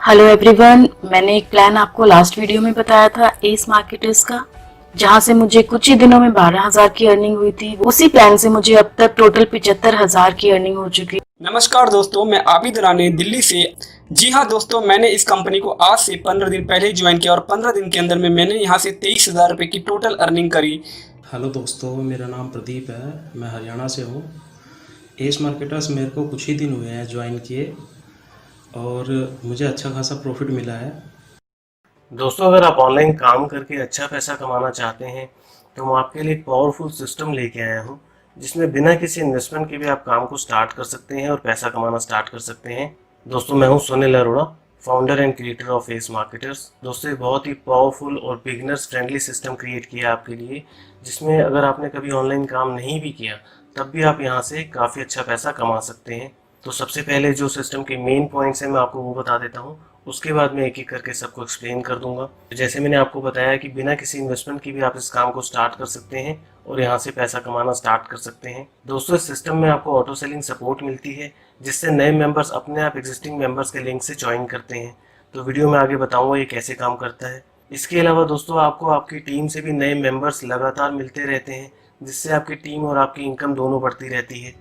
Hello everyone, मैंने एक plan आपको लास्ट वीडियो में बताया था एस मार्केटर्स का, जहां से मुझे कुछ ही दिनों में 12,000 की अर्निंग हुई थी। उसी प्लान से मुझे अब तक टोटल 75,000 की अर्निंग हो चुकी है। नमस्कार दोस्तों, मैं आबिद राणे दिल्ली से। जी हाँ दोस्तों, मैंने इस कंपनी को आज से 15 दिन पहले ज्वाइन किया और 15 दिन के अंदर में मैंने यहाँ से 23,000 रुपये की टोटल अर्निंग करी। हेलो दोस्तों, मेरा नाम प्रदीप है। मैं हरियाणा से हूँ। एस मार्केटर्स मेरे को कुछ ही दिन हुए हैं ज्वाइन किए और मुझे अच्छा खासा प्रॉफिट मिला है। दोस्तों, अगर आप ऑनलाइन काम करके अच्छा पैसा कमाना चाहते हैं तो मैं आपके लिए एक पावरफुल सिस्टम लेके आया हूँ, जिसमें बिना किसी इन्वेस्टमेंट के भी आप काम को स्टार्ट कर सकते हैं और पैसा कमाना स्टार्ट कर सकते हैं। दोस्तों, मैं हूँ Sunil Arora, founder and creator of S marketers. दोस्तों, बहुत ही पावरफुल और बिगनर्स फ्रेंडली सिस्टम क्रिएट किया आपके लिए, जिसमें अगर आपने कभी ऑनलाइन काम नहीं भी किया तब भी आप यहाँ से काफ़ी अच्छा पैसा कमा सकते हैं। तो सबसे पहले जो सिस्टम के मेन पॉइंट्स हैं मैं आपको वो बता देता हूँ, उसके बाद मैं एक एक करके सबको एक्सप्लेन कर दूंगा। जैसे मैंने आपको बताया कि बिना किसी इन्वेस्टमेंट के भी आप इस काम को स्टार्ट कर सकते हैं और यहाँ से पैसा कमाना स्टार्ट कर सकते हैं। दोस्तों, इस सिस्टम में आपको ऑटो सेलिंग सपोर्ट मिलती है, जिससे नए मेंबर्स अपने आप एग्जिस्टिंग मेंबर्स के लिंक से ज्वाइन करते हैं। तो वीडियो में आगे बताऊंगा ये कैसे काम करता है। इसके अलावा दोस्तों, आपको आपकी टीम से भी नए मेंबर्स लगातार मिलते रहते हैं, जिससे आपकी टीम और आपकी इनकम दोनों बढ़ती रहती है।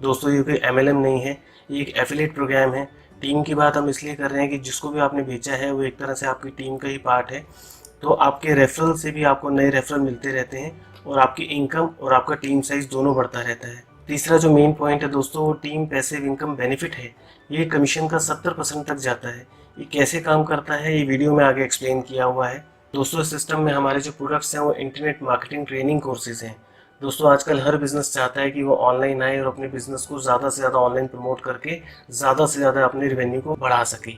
दोस्तों, ये कोई MLM नहीं है, ये एक एफिलिएट प्रोग्राम है। टीम की बात हम इसलिए कर रहे हैं कि जिसको भी आपने बेचा है वो एक तरह से आपकी टीम का ही पार्ट है। तो आपके रेफरल से भी आपको नए रेफरल मिलते रहते हैं और आपकी इनकम और आपका टीम साइज दोनों बढ़ता रहता है। तीसरा जो मेन पॉइंट है दोस्तों, वो टीम पैसिव इनकम बेनिफिट है। ये कमीशन का 70% तक जाता है। ये कैसे काम करता है ये वीडियो में आगे एक्सप्लेन किया हुआ है। दोस्तों, इस सिस्टम में हमारे जो प्रोडक्ट्स हैं वो इंटरनेट मार्केटिंग ट्रेनिंग कोर्सेज हैं। दोस्तों, आजकल हर बिजनेस चाहता है कि वो ऑनलाइन आए और अपने बिजनेस को ज़्यादा से ज़्यादा ऑनलाइन प्रमोट करके ज़्यादा से ज़्यादा अपने रेवेन्यू को बढ़ा सके।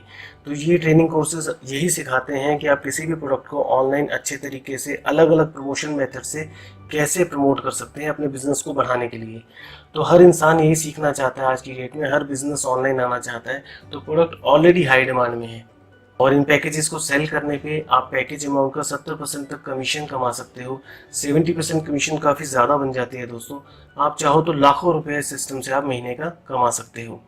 तो ये ट्रेनिंग कोर्सेज यही सिखाते हैं कि आप किसी भी प्रोडक्ट को ऑनलाइन अच्छे तरीके से अलग अलग प्रमोशन मेथड से कैसे प्रमोट कर सकते हैं अपने बिजनेस को बढ़ाने के लिए। तो हर इंसान यही सीखना चाहता है। आज की डेट में हर बिजनेस ऑनलाइन आना चाहता है। तो प्रोडक्ट ऑलरेडी हाई डिमांड में है और इन पैकेजेस को सेल करने पे आप पैकेज अमाउंट का 70% तक कमीशन कमा सकते हो। 70% कमीशन काफ़ी ज़्यादा बन जाती है दोस्तों। आप चाहो तो लाखों रुपए इस सिस्टम से आप महीने का कमा सकते हो।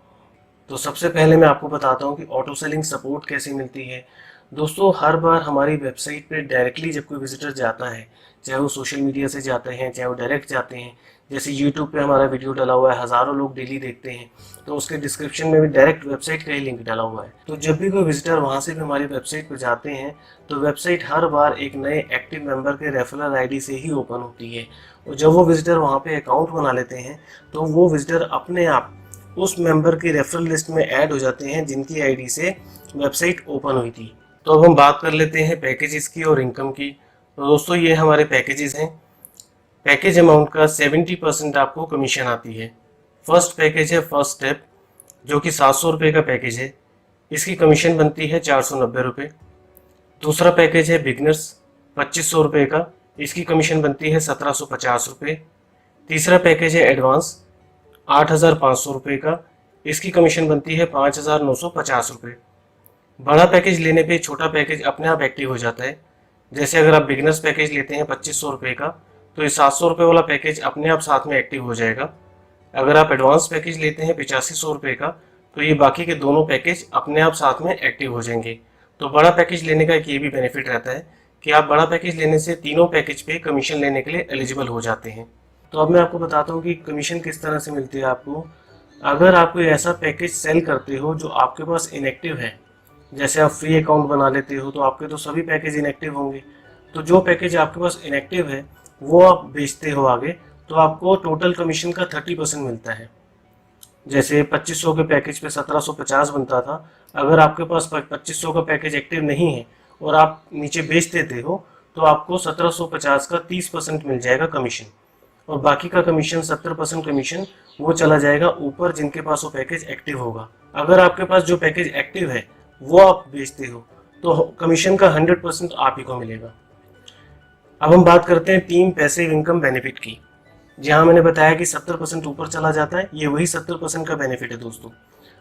तो सबसे पहले मैं आपको बताता हूँ कि ऑटो सेलिंग सपोर्ट कैसे मिलती है। दोस्तों, हर बार हमारी वेबसाइट पे डायरेक्टली जब कोई विजिटर जाता है, चाहे वो सोशल मीडिया से जाते हैं चाहे वो डायरेक्ट जाते हैं, जैसे यूट्यूब पे हमारा वीडियो डाला हुआ है, हज़ारों लोग डेली देखते हैं, तो उसके डिस्क्रिप्शन में भी डायरेक्ट वेबसाइट का ही लिंक डाला हुआ है। तो जब भी कोई विजिटर वहाँ से भी हमारी वेबसाइट पर जाते हैं तो वेबसाइट हर बार एक नए एक्टिव मेंबर के रेफरल आईडी से ही ओपन होती है। और जब वो विजिटर वहाँ पे अकाउंट बना लेते हैं तो वो विजिटर अपने आप उस मेंबर की रेफरल लिस्ट में ऐड हो जाते हैं जिनकी आईडी से वेबसाइट ओपन हुई थी। तो अब हम बात कर लेते हैं पैकेजेस की और इनकम की। तो दोस्तों, ये हमारे पैकेजेस हैं। पैकेज अमाउंट का 70% आपको कमीशन आती है। फर्स्ट पैकेज है फर्स्ट स्टेप, जो कि 700 रुपये का पैकेज है। इसकी कमीशन बनती है 490 रुपये। दूसरा पैकेज है बिगनर्स, 2500 रुपये का। इसकी कमीशन बनती है 1750 रुपये। तीसरा पैकेज है एडवांस, 8500 रुपये का। इसकी कमीशन बनती है 5950 रुपये। बड़ा पैकेज लेने पे छोटा पैकेज अपने आप एक्टिव हो जाता है। जैसे अगर आप बिगनर्स पैकेज लेते हैं 2500 रुपये का, तो ये 700 रुपये वाला पैकेज अपने आप साथ में एक्टिव हो जाएगा। अगर आप एडवांस पैकेज लेते हैं 8500 रुपये का, तो ये बाकी के दोनों पैकेज अपने आप साथ में एक्टिव हो जाएंगे। तो बड़ा पैकेज लेने का एक ये भी बेनिफिट रहता है कि आप बड़ा पैकेज लेने से तीनों पैकेज पे कमीशन लेने के लिए एलिजिबल हो जाते हैं। तो अब मैं आपको बताता हूँ कि कमीशन किस तरह से मिलती है आपको। अगर आप कोई ऐसा पैकेज सेल करते हो जो आपके पास इनएक्टिव है, जैसे आप फ्री अकाउंट बना लेते हो, तो आपके तो सभी पैकेज इनएक्टिव होंगे। तो जो पैकेज आपके पास इनएक्टिव है वो आप बेचते हो आगे, तो आपको टोटल कमीशन का 30% मिलता है। जैसे 2500 के पैकेज पे 1750 बनता था। अगर आपके पास 2500 का पैकेज एक्टिव नहीं है और आप नीचे बेच देते हो, तो आपको 1750 का 30% मिल जाएगा कमीशन, और बाकी का कमीशन 70% कमीशन वो चला जाएगा ऊपर जिनके पास वो पैकेज एक्टिव होगा। अगर आपके पास जो पैकेज एक्टिव है वो आप बेचते हो तो कमीशन का 100% आप ही को मिलेगा। अब हम बात करते हैं टीम पैसिव इनकम बेनिफिट की। जहां मैंने बताया कि 70% ऊपर चला जाता है, ये वही 70% का बेनिफिट है दोस्तों।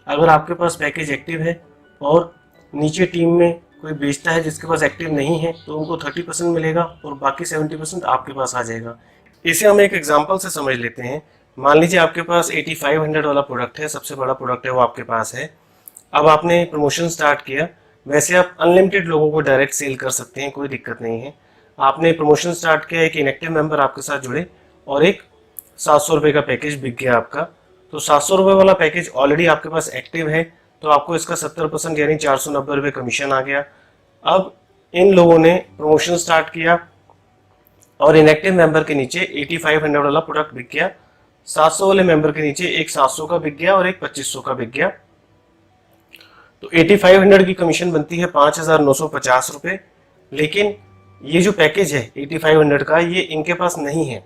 अगर आपके पास पैकेज एक्टिव है और नीचे टीम में कोई बेचता है जिसके पास एक्टिव नहीं है, तो उनको 30% मिलेगा और बाकी 70% आपके पास आ जाएगा। इसे हम एक एग्जांपल से समझ लेते हैं। मान लीजिए आपके पास 8500 वाला प्रोडक्ट है, सबसे बड़ा प्रोडक्ट है वो आपके पास है। अब आपने प्रमोशन स्टार्ट किया वैसे आप अनलिमिटेड लोगों को डायरेक्ट सेल कर सकते हैं, कोई दिक्कत नहीं है। आपने प्रमोशन स्टार्ट किया, एक इनएक्टिव मेंबर आपके साथ जुड़े और एक 700 रुपये का पैकेज बिक गया आपका। तो 700 रुपये वाला पैकेज ऑलरेडी आपके पास एक्टिव है, तो आपको इसका 70% यानी 490 रुपये कमीशन आ गया। अब इन लोगों ने प्रमोशन स्टार्ट किया और इनएक्टिव मेंबर के नीचे 8500 वाला प्रोडक्ट बिक गया, 700 वाले मेंबर के नीचे एक 700 का बिक गया और एक 2500 का बिक गया। तो 8500 की कमीशन बनती है 5950 रुपये। लेकिन ये जो पैकेज है 8500 का, ये इनके पास नहीं है,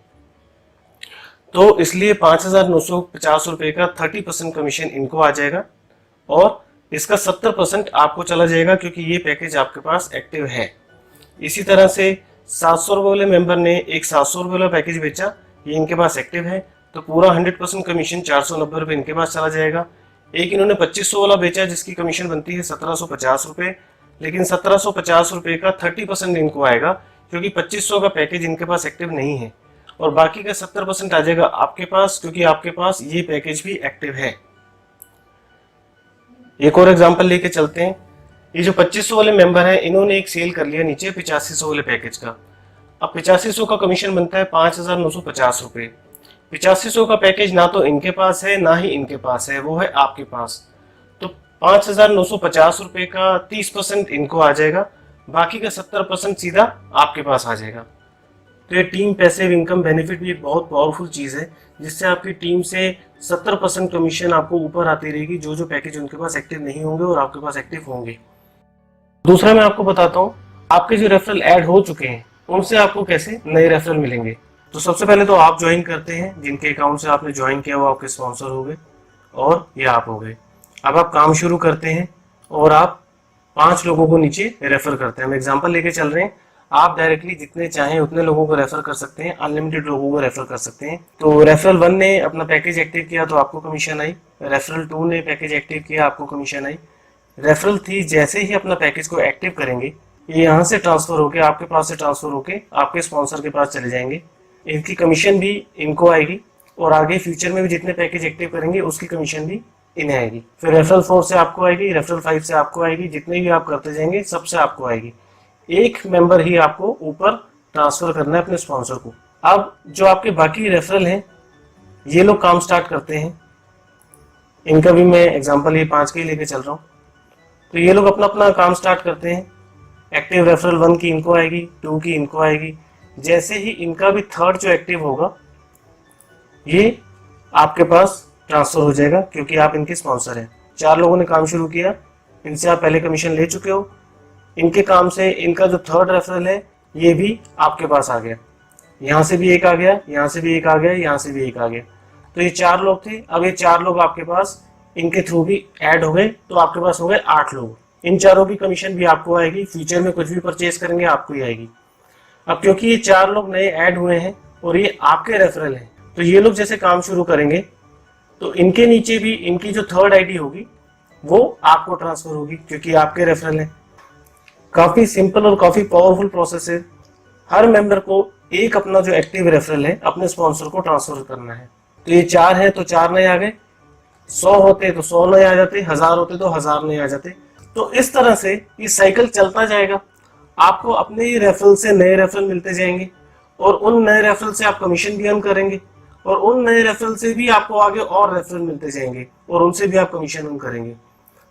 तो इसलिए 5950 रुपये का 30% कमीशन इनको आ जाएगा और इसका 70% आपको चला जाएगा, क्योंकि ये पैकेज आपके पास एक्टिव है। इसी तरह से 700 रुपये वाले मेंबर ने एक 700 रुपये वाला पैकेज बेचा, ये इनके पास एक्टिव है, तो पूरा 100% कमीशन 490 रुपये इनके पास चला जाएगा। एक इन्होंने 2500 वाला बेचा जिसकी कमीशन बनती है 1750 रुपये, लेकिन 1750 रुपये का 30% इनको आएगा, क्योंकि 2500 का पैकेज इनके पास एक्टिव नहीं है, और बाकी का 70% आ जाएगा आपके पास, क्योंकि आपके पास ये पैकेज भी एक्टिव है। एक और एग्जांपल लेके चलते हैं। ये जो 2500 वाले मेंबर हैं, इन्होंने एक सेल कर लिया नीचे 8500 वाले पैकेज का। अब 8500 का कमीशन बनता है 5950 रुपये। 8500 का पैकेज ना तो इनके पास है ना ही इनके पास है, वो है आपके पास। तो 5950 रुपये का 30% इनको आ जाएगा, बाकी का 70% सीधा आपके पास आ जाएगा। तो ये टीम पैसिव इनकम बेनिफिट भी एक बहुत पावरफुल चीज़ है, जिससे आपकी टीम से 70% कमीशन आपको ऊपर आती रहेगी, जो जो पैकेज उनके पास एक्टिव नहीं होंगे और आपके पास एक्टिव होंगे। दूसरा मैं आपको बताता हूँ, आपके जो रेफरल ऐड हो चुके हैं उनसे आपको कैसे नए रेफरल मिलेंगे। तो सबसे पहले तो आप ज्वाइन करते हैं, जिनके अकाउंट से आपने ज्वाइन किया वो आपके स्पॉन्सर हो गए और ये आप हो गए। अब आप काम शुरू करते हैं और आप 5 लोगों को नीचे रेफर करते हैं। हम एग्जांपल लेके चल रहे हैं, आप डायरेक्टली जितने चाहें उतने लोगों को रेफर कर सकते हैं, अनलिमिटेड लोगों को रेफर कर सकते हैं। तो रेफरल 1 ने अपना पैकेज एक्टिव किया तो आपको कमीशन आई, रेफरल 2 ने पैकेज एक्टिव किया आपको कमीशन आई, रेफरल 3 जैसे ही अपना पैकेज को एक्टिव करेंगे, ये यहाँ से ट्रांसफर होके आपके पास से ट्रांसफर होके आपके स्पॉन्सर के पास चले जाएंगे। इनकी कमीशन भी इनको आएगी और आगे फ्यूचर में भी जितने पैकेज एक्टिव करेंगे उसकी कमीशन भी इन्हें आएगी। फिर रेफरल 4 से आपको आएगी, रेफरल 5 से आपको आएगी, जितने भी आप करते जाएंगे सबसे आपको आएगी। एक मेंबर ही आपको ऊपर ट्रांसफर करना है अपने स्पॉन्सर को। अब जो आपके बाकी रेफरल हैं, ये लोग काम स्टार्ट करते हैं, इनका भी मैं एग्जांपल ये 5 के ही लेके चल रहा हूँ। तो ये लोग अपना अपना काम स्टार्ट करते हैं। एक्टिव रेफरल 1 की इनको आएगी, 2 की इनको आएगी। जैसे ही इनका भी 3rd जो एक्टिव होगा, ये आपके पास ट्रांसफर हो जाएगा, क्योंकि आप इनके स्पॉन्सर हैं। 4 लोगों ने काम शुरू किया, इनसे आप पहले कमीशन ले चुके हो, इनके काम से इनका जो 3rd रेफरल है ये भी आपके पास आ गया। यहाँ से भी एक आ गया, यहाँ से भी एक आ गया, यहाँ से भी एक आ गया। तो ये 4 लोग थे। अब ये 4 लोग आपके पास इनके थ्रू भी ऐड हो गए, तो आपके पास हो गए 8 लोग। इन चारों की कमीशन भी आपको आएगी, फ्यूचर में कुछ भी परचेज करेंगे आपको ही आएगी। अब क्योंकि ये 4 लोग नए ऐड हुए हैं और ये आपके रेफरल हैं, तो ये लोग जैसे काम शुरू करेंगे तो इनके नीचे भी इनकी जो 3rd आईडी होगी वो आपको ट्रांसफर होगी, क्योंकि आपके रेफरल है। काफी सिंपल और काफी पावरफुल प्रोसेस है। हर मेंबर को एक अपना जो एक्टिव रेफरल है अपने स्पॉन्सर को ट्रांसफर करना है। तो ये 4 है तो 4 नए आ गए, 100 होते तो 100 नए आ जाते, 1000 होते तो 1000 नए आ जाते। तो इस तरह से ये साइकिल चलता जाएगा। आपको अपने ही रेफरल से नए रेफरल मिलते जाएंगे और उन नए रेफरल से आप कमीशन भी अर्न करेंगे और उन नए रेफरल से भी आपको आगे और रेफरल मिलते जाएंगे और उनसे भी आप कमीशन अर्न करेंगे।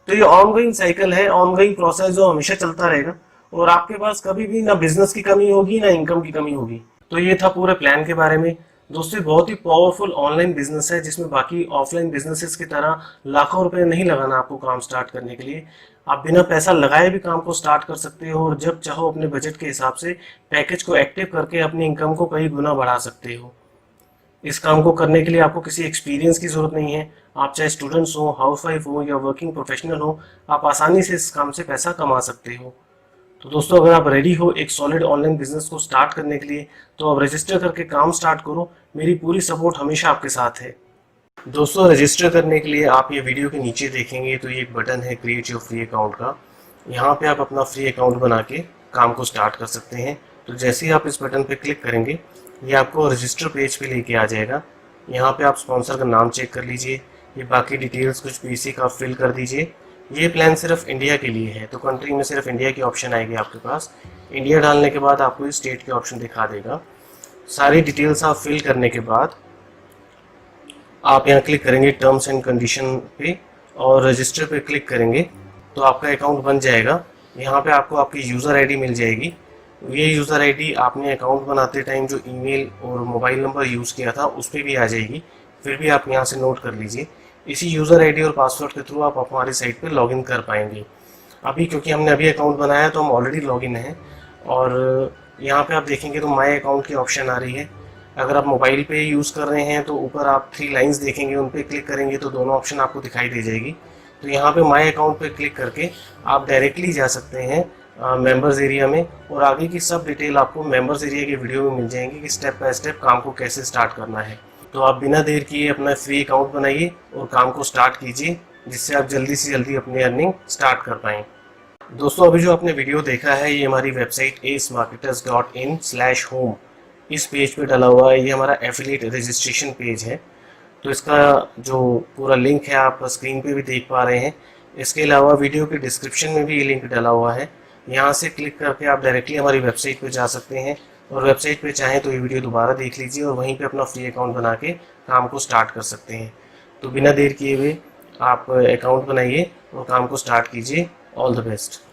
तो ये ऑनगोइंग साइकिल है, ऑनगोइंग प्रोसेस जो हमेशा चलता रहेगा और आपके पास कभी भी ना बिजनेस की कमी होगी ना इनकम की कमी होगी। तो ये था पूरे प्लान के बारे में। दोस्तों, बहुत ही पावरफुल ऑनलाइन बिजनेस है, जिसमें बाकी ऑफलाइन बिजनेसेस की तरह लाखों रुपए नहीं लगाना आपको काम स्टार्ट करने के लिए। आप बिना पैसा लगाए भी काम को स्टार्ट कर सकते हो और जब चाहो अपने बजट के हिसाब से पैकेज को एक्टिव करके अपनी इनकम को कई गुना बढ़ा सकते हो। इस काम को करने के लिए आपको किसी एक्सपीरियंस की जरूरत नहीं है। आप चाहे स्टूडेंट्स हो, हाउसवाइफ हो या वर्किंग प्रोफेशनल हो, आप आसानी से इस काम से पैसा कमा सकते हो। तो दोस्तों, अगर आप रेडी हो एक सॉलिड ऑनलाइन बिजनेस को स्टार्ट करने के लिए, तो आप रजिस्टर करके काम स्टार्ट करो। मेरी पूरी सपोर्ट हमेशा आपके साथ है। दोस्तों, रजिस्टर करने के लिए आप ये वीडियो के नीचे देखेंगे तो ये एक बटन है क्रिएट योर फ्री अकाउंट का। यहाँ पे आप अपना फ्री अकाउंट बना के काम को स्टार्ट कर सकते हैं। तो जैसे ही आप इस बटन पे क्लिक करेंगे, ये आपको रजिस्टर पेज पे लेके आ जाएगा। यहाँ पे आप स्पॉन्सर का नाम चेक कर लीजिए, ये बाकी डिटेल्स कुछ बेसिक आप फिल कर दीजिए। ये प्लान सिर्फ इंडिया के लिए है, तो कंट्री में सिर्फ इंडिया की ऑप्शन आएगी आपके पास। इंडिया डालने के बाद आपको स्टेट के ऑप्शन दिखा देगा। सारी डिटेल्स आप फिल करने के बाद आप यहाँ क्लिक करेंगे टर्म्स एंड कंडीशन पे और रजिस्टर पे क्लिक करेंगे तो आपका अकाउंट बन जाएगा। यहाँ पे आपको आपकी यूज़र आईडी मिल जाएगी। ये यूज़र आईडी आपने अकाउंट बनाते टाइम जो ईमेल और मोबाइल नंबर यूज़ किया था उस पर भी आ जाएगी, फिर भी आप यहाँ से नोट कर लीजिए। इसी यूज़र आईडी और पासवर्ड के थ्रू आप हमारी साइट पे लॉगिन कर पाएंगे। अभी क्योंकि हमने अभी अकाउंट बनाया है तो हम ऑलरेडी लॉगिन हैं और यहाँ पे आप देखेंगे तो माई अकाउंट की ऑप्शन आ रही है। अगर आप मोबाइल पे यूज़ कर रहे हैं तो ऊपर आप 3 लाइंस देखेंगे, उन पर क्लिक करेंगे तो दोनों ऑप्शन आपको दिखाई दे जाएगी। तो यहाँ पे माई अकाउंट पे क्लिक करके आप डायरेक्टली जा सकते हैं मेंबर्स एरिया में और आगे की सब डिटेल आपको मेंबर्स एरिया के वीडियो में मिल जाएंगी कि स्टेप बाय स्टेप काम को कैसे स्टार्ट करना है। तो आप बिना देर किए अपना फ्री अकाउंट बनाइए और काम को स्टार्ट कीजिए, जिससे आप जल्दी से जल्दी अपनी अर्निंग स्टार्ट कर पाएँ। दोस्तों अभी जो आपने वीडियो देखा है ये हमारी वेबसाइट acemarketers.in/home इस पेज पे डाला हुआ है। ये हमारा एफिलिएट रजिस्ट्रेशन पेज है। तो इसका जो पूरा लिंक है आप स्क्रीन पे भी देख पा रहे हैं। इसके अलावा वीडियो के डिस्क्रिप्शन में भी ये लिंक डाला हुआ है। यहाँ से क्लिक करके आप डायरेक्टली हमारी वेबसाइट पे जा सकते हैं और वेबसाइट पे चाहें तो ये वीडियो दोबारा देख लीजिए और वहीं पे अपना फ्री अकाउंट बना के काम को स्टार्ट कर सकते हैं। तो बिना देर किए हुए आप अकाउंट बनाइए और काम को स्टार्ट कीजिए। All the best.